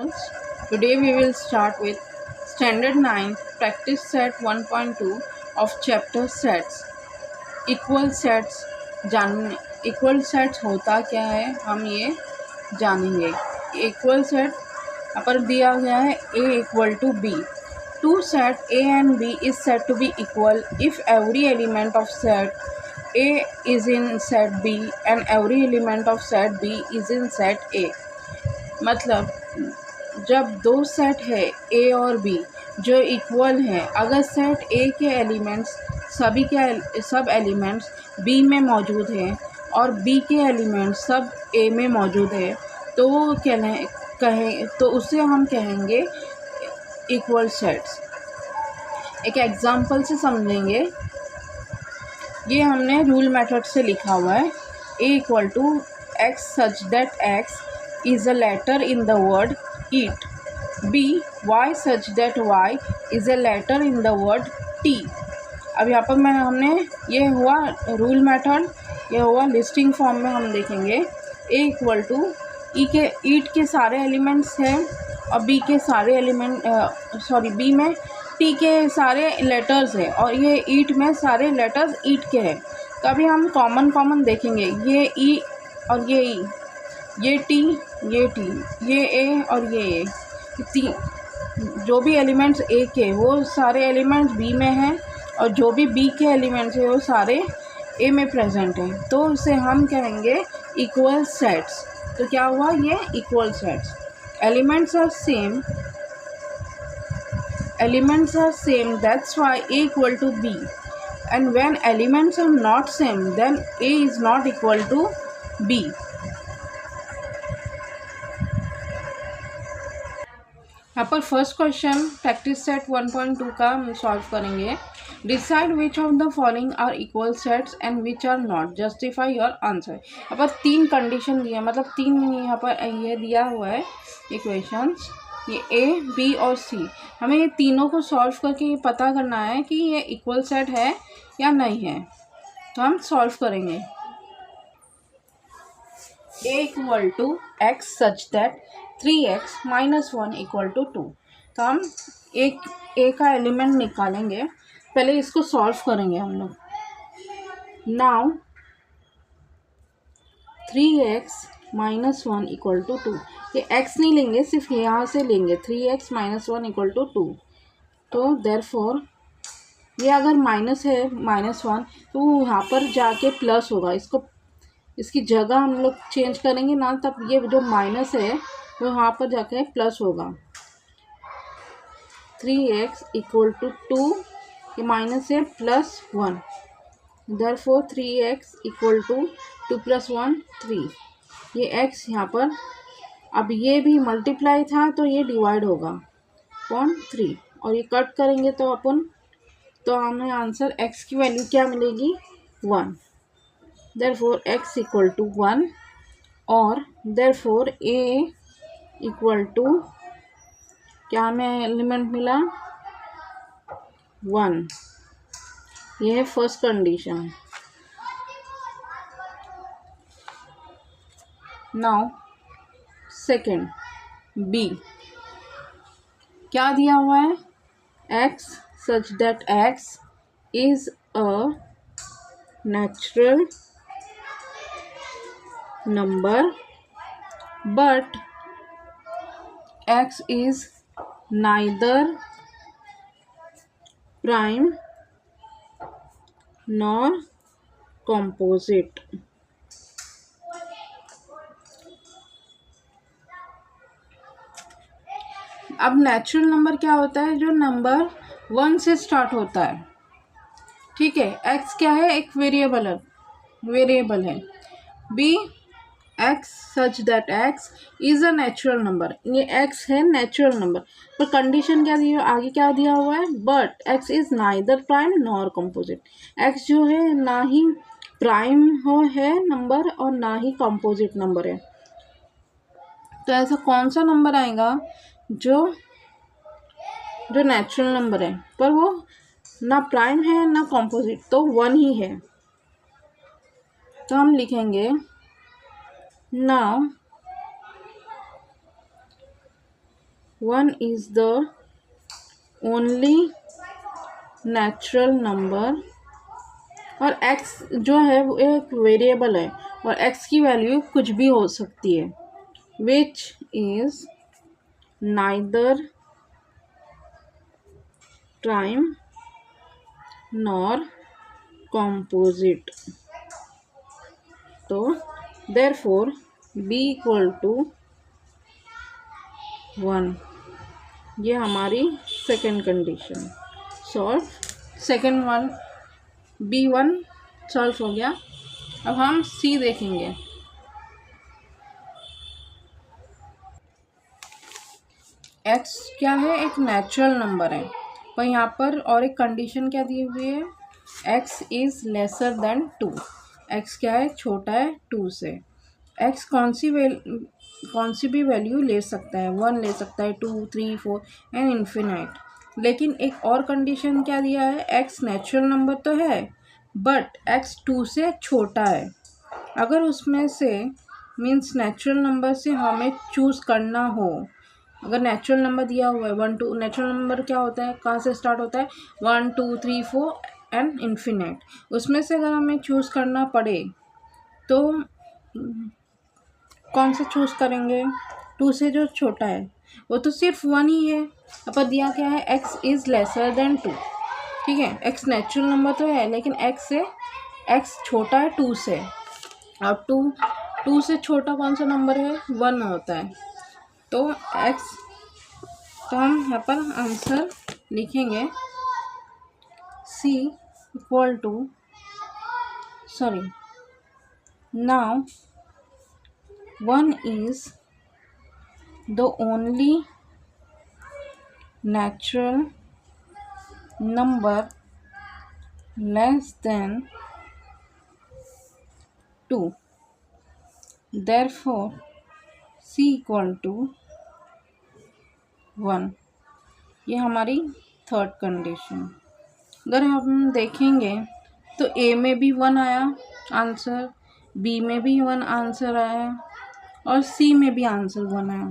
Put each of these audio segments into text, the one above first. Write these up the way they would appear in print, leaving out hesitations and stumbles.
pupils. Today we will start with Standard 9 Practice Set 1.2 of Chapter Sets. Equal sets जानने equal sets होता क्या है हम ये जानेंगे. इक्वल सेट यहाँ पर दिया गया है A equal to B. Two set A and B is said to be equal if every element of set A is in set B and every element of set B is in set A. मतलब जब दो set है A और B जो equal हैं, अगर set A के elements सब एलिमेंट्स B में मौजूद हैं और B के एलिमेंट्स सब A में मौजूद है तो वो कहें तो उसे हम कहेंगे इक्वल सेट्स. एक एग्जांपल से समझेंगे. ये हमने रूल मेथड से लिखा हुआ है. A equal to x such that x is a letter in the word eat. B y such that y is a letter in the word tea. अब यहाँ पर हमने ये हुआ रूल मेथड, ये हुआ लिस्टिंग फॉर्म में हम देखेंगे. A इक्वल टू ईट के सारे एलिमेंट्स हैं और B के सारे एलिमेंट B में टी के सारे लेटर्स है और ये ईट में सारे लेटर्स ईट के हैं. तो अभी हम कॉमन देखेंगे. ये ई और ये ई, ये टी, ये ए और ये ए. जो भी एलिमेंट्स ए के वो सारे एलिमेंट्स बी में हैं और जो भी बी के एलिमेंट्स हैं वो सारे ए में प्रेजेंट हैं. तो इसे हम कहेंगे इक्वल सेट्स. तो क्या हुआ ये equal sets. Elements are same, that's why A equal to B, and when elements are not same then A is not equal to B. यहाँ पर फर्स्ट क्वेश्चन प्रैक्टिस सेट 1.2 का हम सॉल्व करेंगे. Decide which of the following are equal sets and which are not. Justify your answer. यहाँ पर तीन condition दिया, मतलब तीन यहाँ पर ये दिया हुआ है इक्वेशंस, ये ए बी और सी. हमें ये तीनों को सॉल्व करके ये पता करना है कि ये इक्वल सेट है या नहीं है. तो हम सॉल्व करेंगे. A equal to x such that 3x minus 1 equal to 2. तो हम एक ए का एलिमेंट निकालेंगे. पहले इसको सॉल्व करेंगे हम लोग. Now 3x minus 1 equal to 2. ये x नहीं लेंगे, सिर्फ यहाँ से लेंगे. 3x minus 1 equal to 2. तो देयरफॉर ये अगर माइनस है -1 तो यहाँ पर जाके प्लस होगा. इसकी जगह हम लोग चेंज करेंगे ना, तब ये जो माइनस है वो यहाँ पर जाके प्लस होगा. 3x इक्वल टू 2, ये माइनस है +1. Therefore 3x equal to 2 + 1 3. ये x यहाँ पर, अब ये भी मल्टीप्लाई था तो ये डिवाइड होगा 3 और ये कट करेंगे तो हमें आंसर x की वैल्यू क्या मिलेगी 1. देयरफॉर x इक्वल टू 1 और देयरफॉर a इक्वल टू क्या हमें एलिमेंट मिला 1. ये है first condition. Now second B. क्या दिया हुआ है x such that x is a natural number but x is neither prime nor composite. अब नेचुरल नंबर क्या होता है, जो नंबर 1 से स्टार्ट होता है. ठीक है. x क्या है, एक वेरिएबल है. b x such that x is a natural number. ये x है नेचुरल नंबर, पर कंडीशन क्या दी, आगे क्या दिया हुआ है, but x is neither prime nor composite. x जो है ना ही प्राइम है नंबर और ना ही कंपोजिट नंबर है. तो ऐसा कौन सा नंबर आएगा जो नेचुरल नंबर है पर वो ना प्राइम है ना कंपोजिट, तो 1 ही है. तो हम लिखेंगे Now 1 is the only natural number, और x जो है वो एक वेरिएबल है और x की वैल्यू कुछ भी हो सकती है, which is neither prime nor composite. तो देयरफॉर b इक्वल टू 1, ये हमारी second condition solve. Second one B1 solve हो गया। अब हम C देखेंगे। x क्या है, एक नेचुरल नंबर है, पर यहाँ पर और एक कंडीशन क्या दी हुई है, x is lesser than 2। x क्या है, छोटा है 2 से। x कौन सी भी वैल्यू ले सकता है, 1 ले सकता है, 2, 3, 4 एंड इन्फिनाइट। लेकिन एक और कंडीशन क्या दिया है, x नेचुरल नंबर तो है बट x 2 से छोटा है। अगर उसमें से मीन्स नेचुरल नंबर से हमें चूज़ करना हो, अगर नेचुरल नंबर दिया हुआ है 1 2, नेचुरल नंबर क्या होता है, कहाँ से स्टार्ट होता है, 1 2 3 4 एंड इन्फिनाइट, उसमें से अगर हमें चूज़ करना पड़े तो कौन सा चूज़ करेंगे, 2 से जो छोटा है वो तो सिर्फ 1 ही है। अब दिया क्या है, x इज़ लेसर देन 2, ठीक है, x नेचुरल नंबर तो है लेकिन x छोटा है 2 से। अब 2 से छोटा कौन सा नंबर है, 1 होता है। तो हम यहाँ पर आंसर लिखेंगे C equal to, sorry, now 1 is the only natural number less than 2, therefore C equal to 1। ये हमारी थर्ड कंडीशन। अगर हम देखेंगे तो A में भी 1 आया आंसर, B में भी 1 आंसर आया और C में भी आंसर 1 आया।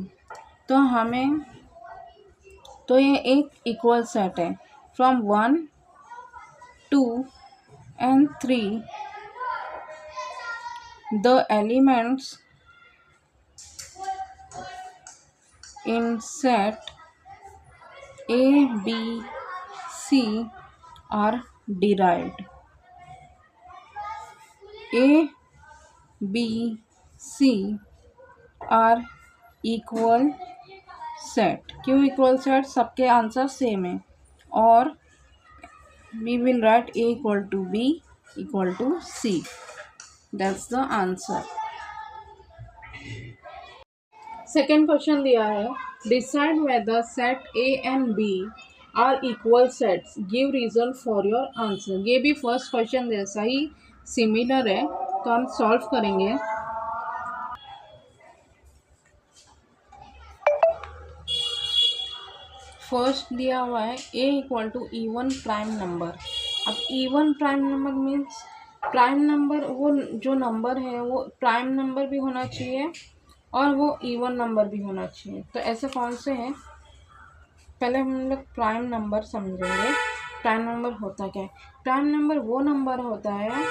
तो ये एक इक्वल सेट है। From 1 2 and 3 the elements in set A, B, C are derived। A, B, C are equal set. क्यों इक्वल सेट, सबके आंसर सेम है और we will write A equal to B equal to C, that's the answer। Second question दिया है, decide whether set A and B are equal sets, give reason for your answer। ये भी first question जैसा ही similar है, तो हम solve करेंगे। First दिया हुआ है A equal to even prime number. अब even prime number means prime number वो जो नंबर है वो प्राइम नंबर भी होना चाहिए और वो इवन नंबर भी होना चाहिए। तो ऐसे कौन से हैं, पहले हम लोग प्राइम नंबर समझेंगे। प्राइम नंबर होता क्या है, प्राइम नंबर वो नंबर होता है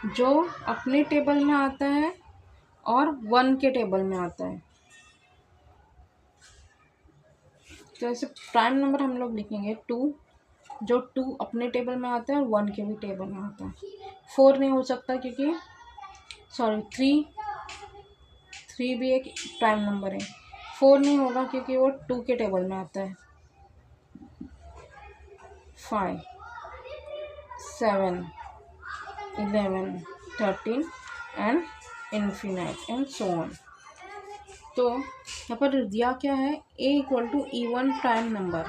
जो अपने टेबल में आता है और 1 के टेबल में आता है। तो ऐसे प्राइम नंबर हम लोग लिखेंगे 2, जो 2 अपने टेबल में आता है और 1 के भी टेबल में आता है। 4 नहीं हो सकता क्योंकि, सॉरी, 3 भी एक प्राइम नंबर है, 4 नहीं होगा क्योंकि वो 2 के टेबल में आता है। 5 7 11 13 and infinite and so on. तो यहाँ पर दिया क्या है, A equal to even prime number.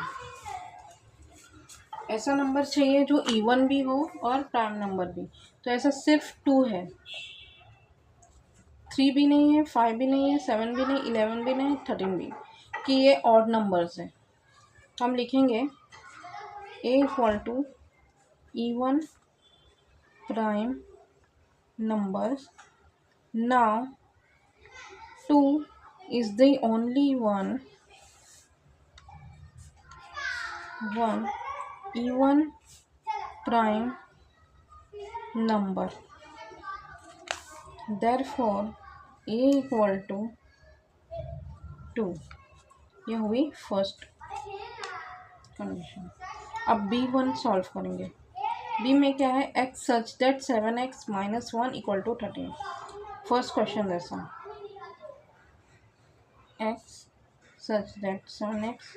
ऐसा नंबर चाहिए जो इवन भी हो और प्राइम नंबर भी। तो ऐसा सिर्फ 2 है, 3 भी नहीं है, 5 भी नहीं है, 7 भी नहीं, 11 भी नहीं, 13 भी, कि ये ऑड नंबर्स है। हम लिखेंगे A equal to even prime numbers. Now 2 is the only one one even prime number. Therefore a equal to 2। ये हुई फर्स्ट कंडीशन। अब B1 सॉल्व करेंगे। बी में क्या है, x such that 7x minus 1 equal to 13। First question जैसा x such that 7x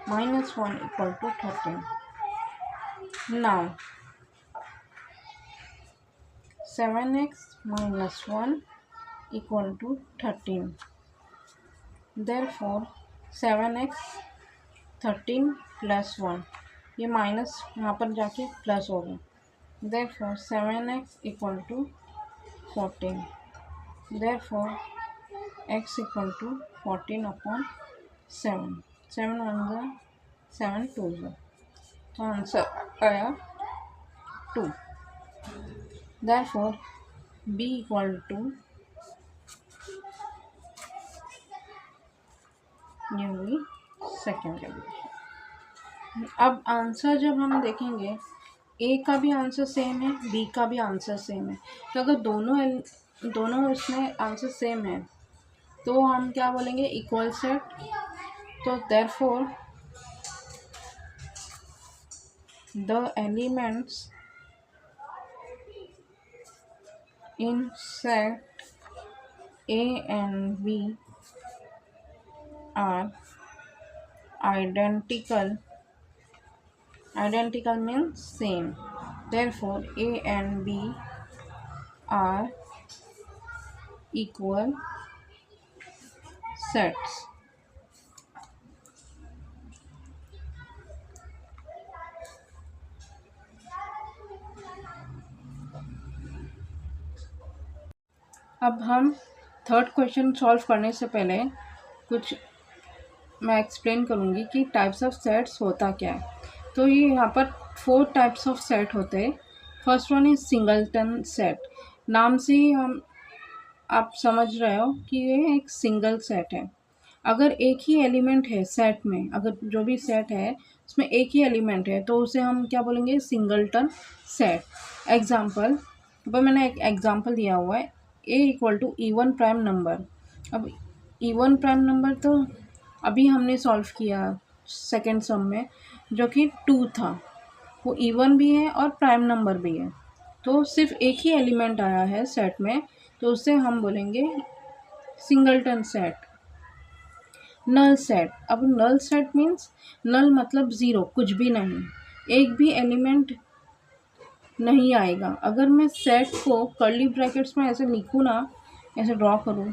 minus 1 equal to 13. Now 7x minus 1 equal to 13. Therefore 7x 13 plus 1, ये minus यहाँ पर जाके प्लस हो गया। Therefore 7x equal to 14. Therefore x equal to 14 upon 7। 7 1 ज़ा 7 2 ज़ा, तो आंसर आया 2। Therefore b इक्वल टू, ये हुई सेकेंड कंडीशन। अब आंसर जब हम देखेंगे ए का भी आंसर सेम है, बी का भी आंसर सेम है, तो अगर दोनों इसमें आंसर सेम है तो हम क्या बोलेंगे, इक्वल सेट। तो therefore the elements in set A and B are identical. Identical means same. Therefore A and B are equal sets. अब हम थर्ड क्वेश्चन सॉल्व करने से पहले कुछ मैं एक्सप्लेन करूँगी कि टाइप्स ऑफ सेट्स होता क्या है। तो ये यहाँ पर 4 टाइप्स ऑफ सेट होते हैं। First one is singleton set. नाम से ही आप समझ रहे हो कि ये एक सिंगल सेट है। अगर एक ही एलिमेंट है सेट में, अगर जो भी सेट है उसमें एक ही एलिमेंट है तो उसे हम क्या बोलेंगे, सिंगलटन सेट। एग्जाम्पल, तो मैंने एक एग्जाम्पल दिया हुआ है, A equal to even prime number. अब इवन प्राइम नंबर तो अभी हमने सॉल्व किया सेकेंड सम में, जो कि 2 था। वो इवन भी है और प्राइम नंबर भी है, तो सिर्फ एक ही एलिमेंट आया है सेट में, तो उसे हम बोलेंगे सिंगलटन सेट। Null set. अब नल सेट मीन्स, नल मतलब ज़ीरो, कुछ भी नहीं, एक भी एलिमेंट नहीं आएगा। अगर मैं सेट को कर्ली ब्रैकेट्स में ऐसे लिखूँ ना, ऐसे ड्रॉ करूँ,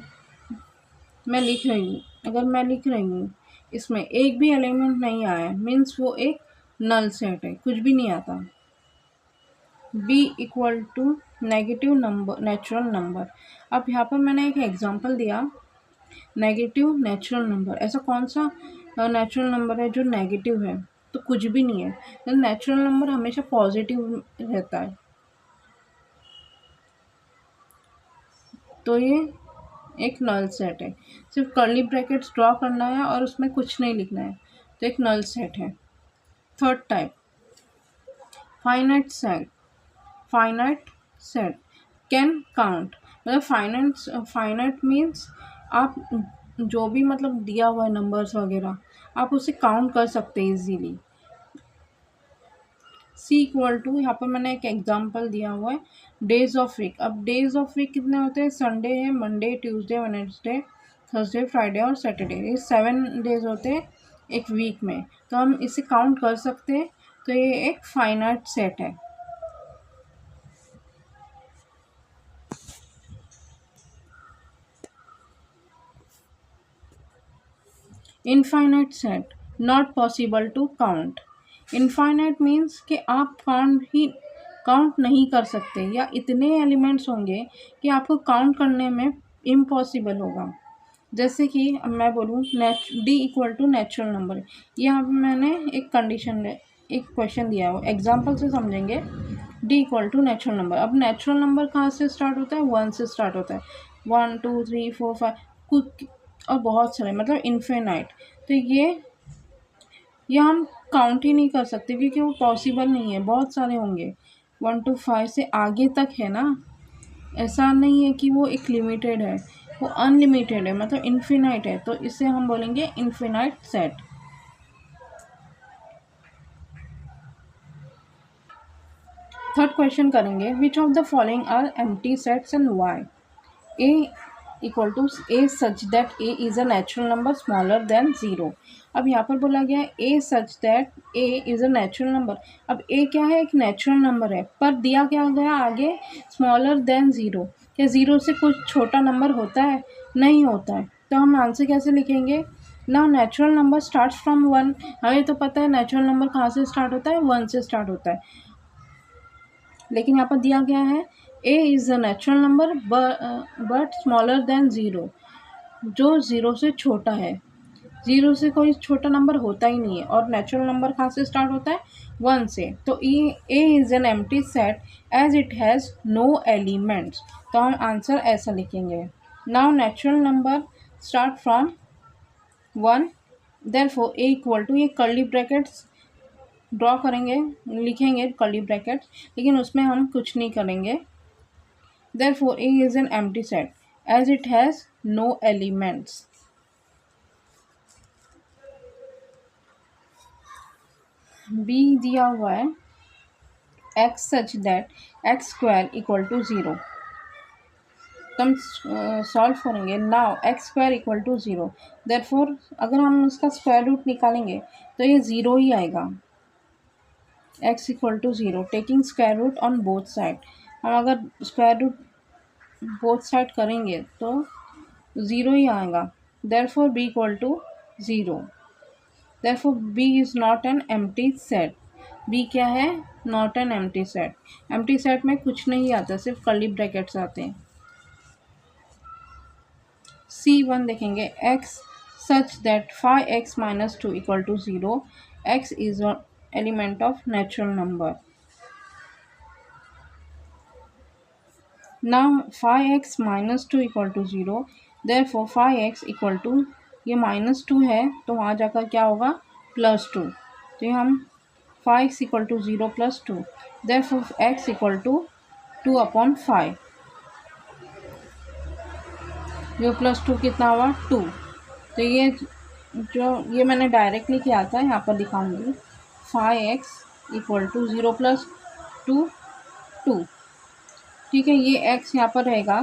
मैं लिख रही हूँ, अगर मैं लिख रही हूँ इसमें एक भी एलिमेंट नहीं आया मीन्स वो एक नल सेट है, कुछ भी नहीं आता। b equal to negative number, natural number. अब यहाँ पर मैंने एक एग्जांपल दिया, नेगेटिव नेचुरल नंबर। ऐसा कौन सा नेचुरल नंबर है जो नेगेटिव है, तो कुछ भी नहीं है। तो नेचुरल नंबर हमेशा पॉजिटिव रहता है, तो ये एक नल सेट है। सिर्फ कर्ली ब्रैकेट्स ड्रॉ करना है और उसमें कुछ नहीं लिखना है, तो एक नल सेट है। Third type, finite set. Finite set can count, मतलब फाइनाइट मीन्स आप जो भी मतलब दिया हुआ है नंबर्स वगैरह, आप उसे काउंट कर सकते हैं इजीली। सी इक्वल टू, यहाँ पर मैंने एक एग्जांपल दिया हुआ है, डेज ऑफ वीक। अब डेज ऑफ वीक कितने होते हैं, संडे है, Monday, Tuesday, Wednesday, Thursday, Friday और सैटरडे। ये 7 डेज होते हैं एक वीक में, तो हम इसे काउंट कर सकते हैं, तो ये एक फाइनाइट सेट है। Infinite set, not possible to count. Infinite means कि आप काउंट नहीं कर सकते, या इतने एलिमेंट्स होंगे कि आपको काउंट करने में इम्पॉसिबल होगा। जैसे कि अब मैं बोलूँ D equal to natural number. यहाँ पर मैंने एक कंडीशन, एक क्वेश्चन दिया है, एग्जाम्पल से समझेंगे। D equal to natural number. अब नेचुरल नंबर कहाँ से स्टार्ट होता है, 1 से स्टार्ट होता है। 1 2 3 4 5 कुछ और बहुत सारे, मतलब इन्फिनाइट। तो ये ये हम काउंट ही नहीं कर सकते क्योंकि वो पॉसिबल नहीं है, बहुत सारे होंगे, 1 to 5 से आगे तक है ना। ऐसा नहीं है कि वो एक लिमिटेड है, वो अनलिमिटेड है, मतलब इन्फिनाइट है, तो इसे हम बोलेंगे इन्फिनाइट सेट। थर्ड क्वेश्चन करेंगे, which of the following are empty sets and Y. A equal to A such that A is a natural number smaller than zero. अब यहाँ पर बोला गया है A such that A is a natural number. अब A क्या है, एक नेचुरल नंबर है, पर दिया क्या गया आगे, स्मॉलर देन ज़ीरो। क्या ज़ीरो से कुछ छोटा नंबर होता है? नहीं होता है। तो हम आंसर कैसे लिखेंगे? ना natural number start from one, हमें तो पता है नेचुरल नंबर कहाँ से स्टार्ट होता है, वन से स्टार्ट होता है। लेकिन यहाँ पर दिया गया है ए is a natural number but smaller than zero, जो ज़ीरो से छोटा है। ज़ीरो से कोई छोटा नंबर होता ही नहीं है, और नेचुरल नंबर कहाँ से स्टार्ट होता है, वन से। तो A is an empty set as it has no elements. तो हम आंसर ऐसा लिखेंगे, now natural number start from one, therefore A equal to, ये कर्ली ब्रैकेट्स ड्रॉ करेंगे, लिखेंगे कर्ली ब्रैकेट, लेकिन उसमें हम कुछ नहीं करेंगे। Therefore A is an empty set as it has no elements. B दिया हुआ है x such that x square equal to 0। तो हम सॉल्व करेंगे, now x square equal to 0, therefore अगर हम इसका स्क्वायर रूट निकालेंगे तो ये 0 ही आएगा। x equal to 0 taking square root on both side. हम अगर स्क्वायर रूट बोथ साइड करेंगे तो 0 ही आएगा। Therefore b equal to 0। Therefore B is not an empty set। B क्या है, not an empty set. Empty set में कुछ नहीं आता, सिर्फ कर्ली ब्रैकेट्स आते हैं। C1 देखेंगे, x such that 5x minus 2 equal to 0, x is element of natural number. Now 5x minus 2 equal to 0, therefore 5x equal to, ये minus 2 है तो वहाँ जाकर क्या होगा, +2। तो ये हम 5x equal to 0 plus 2, therefore x equal to 2/5। जो +2 कितना हुआ, 2। तो ये मैंने डायरेक्टली किया था, यहाँ पर दिखाऊंगी। 5x equal to 0 plus 2, 2। ठीक है, ये x यहाँ पर रहेगा,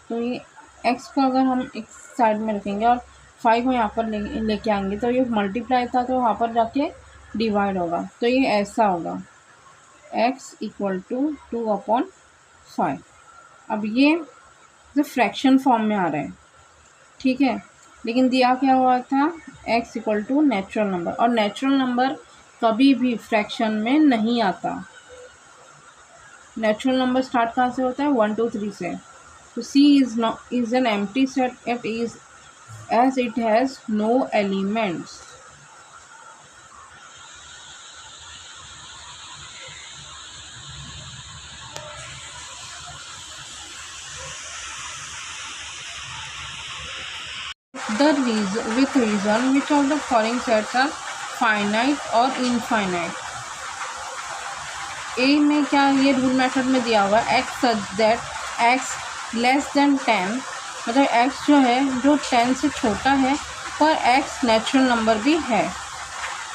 तो ये x को अगर हम एक साइड में रखेंगे और 5 को यहाँ पर लेके आएंगे तो ये मल्टीप्लाई था तो वहाँ पर जाके डिवाइड होगा। तो ये ऐसा होगा, x इक्वल टू 2/5। अब ये जो फ्रैक्शन फॉर्म में आ रहा है, ठीक है, लेकिन दिया क्या हुआ था, x equal to natural number, और नेचुरल नंबर कभी भी फ्रैक्शन में नहीं आता। नेचुरल नंबर स्टार्ट कहाँ से होता है, 1 2 3 से। तो C is an empty set as it has no elements। With reason, which of the following sets are finite और infinite। A में क्या, ये रूल मेथड में दिया हुआ है, x such that x less than 10, मतलब x जो है जो 10 से छोटा है पर x नेचुरल नंबर भी है।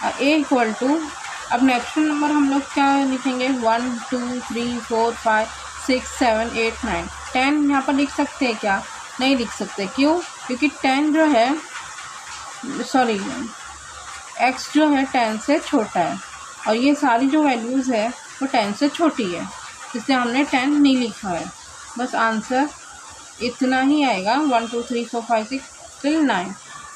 A इक्वल टू, अब नेचुरल नंबर हम लोग क्या लिखेंगे, 1 2 3 4 5 6 7 8 9 10 यहाँ पर लिख सकते हैं क्या, नहीं लिख सकते। क्यों? क्योंकि 10 जो है, सॉरी x जो है 10 से छोटा है, और ये सारी जो वैल्यूज़ है वो 10 से छोटी है, इसलिए हमने 10 नहीं लिखा है। बस आंसर इतना ही आएगा, 1 2 3 4 5 6 till 9।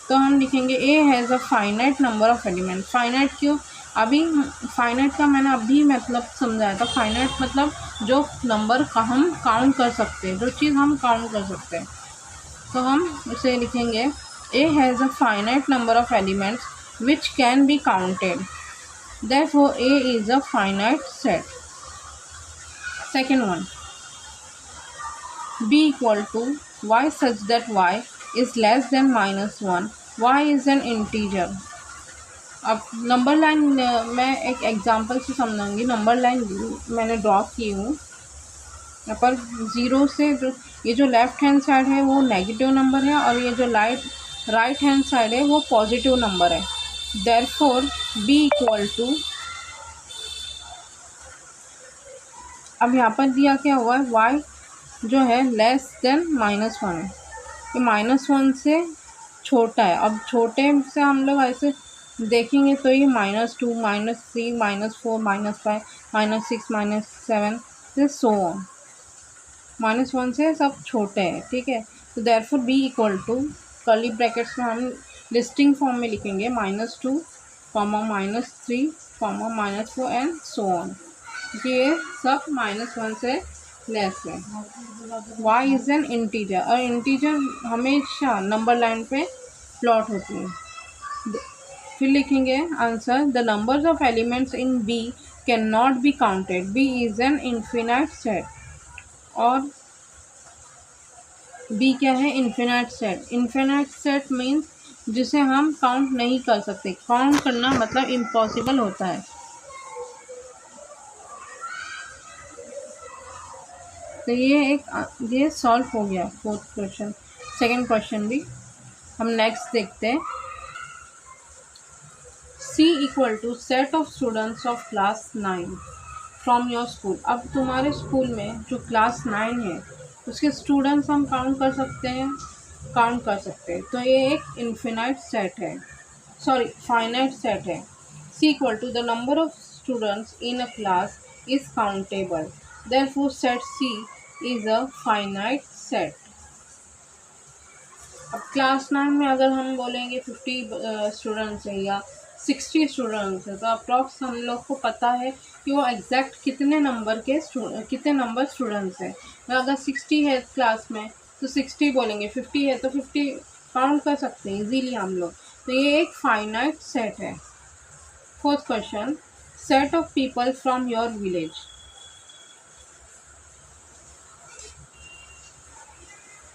तो हम लिखेंगे A has a finite number of element. Finite क्यों, अभी फाइनाइट का मैंने अभी मतलब समझाया था। फाइनाइट मतलब जो नंबर का हम काउंट कर सकते हैं, जो चीज़ हम काउंट कर सकते हैं। तो हम इसे लिखेंगे A has a finite number of elements which can be counted, therefore A is a finite set। Second one, B equal to y such that y is less than -1, y is an integer। अब number line मैं एक example से समझाऊंगी। Number line मैंने draw की हूँ यहाँ पर। Zero से जो ये जो लेफ़्ट हैंड साइड है वो नेगेटिव नंबर है और ये जो राइट हैंड साइड है वो पॉजिटिव नंबर है। देयरफॉर बी इक्वल टू, अब यहाँ पर दिया क्या हुआ है, y जो है लेस देन -1 है, ये -1 से छोटा है। अब छोटे से हम लोग ऐसे देखेंगे तो ये -2 -3 -4 -5 -6 -7 से सो ऑन, -1 से सब छोटे हैं, ठीक है। तो therefore B equal to, curly brackets में हम लिस्टिंग फॉर्म में लिखेंगे -2, -3, -4 एंड सो ऑन। ये सब -1 से लेस है। y इज़ एन इंटीजर, और इंटीजर हमेशा नंबर लाइन पे प्लॉट होती है। फिर लिखेंगे answer, the numbers of elements in b can not be counted, b is an infinite set. और b क्या है, infinite set. Infinite set means जिसे हम काउंट नहीं कर सकते। काउंट करना मतलब इम्पॉसिबल होता है। तो ये सॉल्व हो गया फोर्थ क्वेश्चन। सेकंड क्वेश्चन भी हम नेक्स्ट देखते हैं। C equal to set of students of class 9 from your school. अब तुम्हारे स्कूल में जो क्लास 9 है उसके स्टूडेंट्स हम काउंट कर सकते हैं, तो ये एक इन्फिनाइट सेट है, सॉरी फाइनाइट सेट है। C equal to the number of students in a class is countable, therefore set C is a finite set. अब क्लास 9 में अगर हम बोलेंगे 50 स्टूडेंट्स है या 60 स्टूडेंट्स है, तो अप्रॉक्स हम लोग को पता है कि वो एग्जैक्ट कितने नंबर स्टूडेंट्स है। तो अगर 60 है क्लास में तो 60 बोलेंगे, 50 है तो 50 काउंट कर सकते हैं इजीली हम लोग। तो ये एक फाइनाइट सेट है। Fourth question, set of people from your village.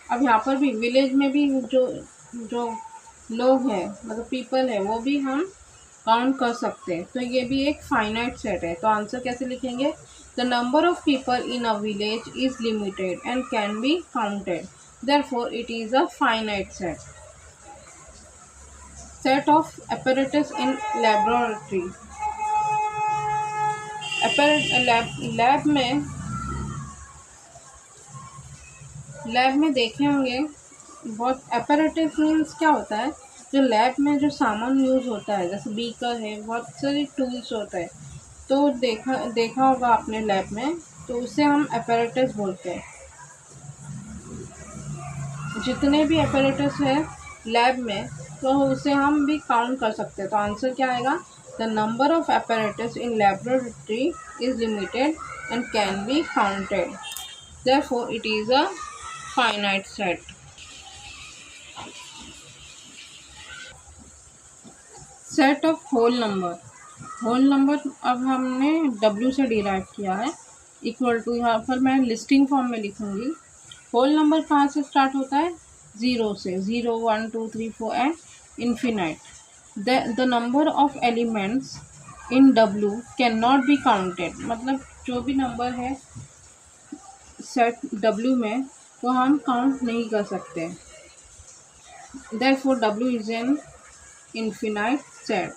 अब यहाँ पर भी विलेज में भी जो लोग हैं मतलब पीपल है वो भी हम काउंट कर सकते हैं। तो ये भी एक फाइनाइट सेट है। तो आंसर कैसे लिखेंगे, the number of people in a village is limited and can be counted, therefore it is a finite set. Set of apparatus in laboratory. Lab में देखे होंगे बहुत। apparatus मीन्स क्या होता है, जो लैब में जो सामान यूज़ होता है, जैसे बीकर है, बहुत सारे टूल्स होते हैं। तो देखा होगा आपने लैब में, तो उसे हम apparatus बोलते हैं। जितने भी apparatus है लैब में तो उसे हम भी काउंट कर सकते हैं। तो आंसर क्या आएगा, the number of apparatus in laboratory is limited and can be counted, therefore it is a finite set. Set of whole number अब हमने W से डिराइव किया है, इक्वल टू, यहाँ पर मैं लिस्टिंग फॉर्म में लिखूंगी। होल नंबर कहाँ से स्टार्ट होता है, 0 से, 0 1 2 3 4 and infinite. The number of elements in W can not be counted, मतलब जो भी नंबर है सेट W में वो हम काउंट नहीं कर सकते, therefore W is an infinite set.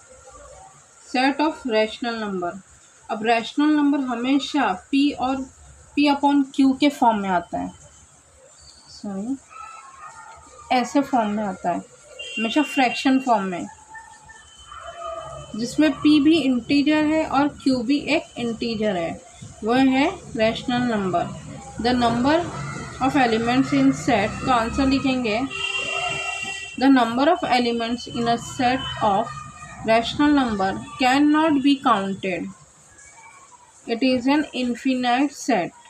Set of rational number. अब रैशनल नंबर हमेशा P और P अपॉन Q के फॉर्म में आता है, सॉरी ऐसे फॉर्म में आता है, हमेशा फ्रैक्शन फॉर्म में, जिसमें P भी इंटीजर है और Q भी एक इंटीजर है, वह है rational number. The number of elements in set, तो आंसर लिखेंगे, the number of elements in a set of rational number cannot be counted, it is an infinite set।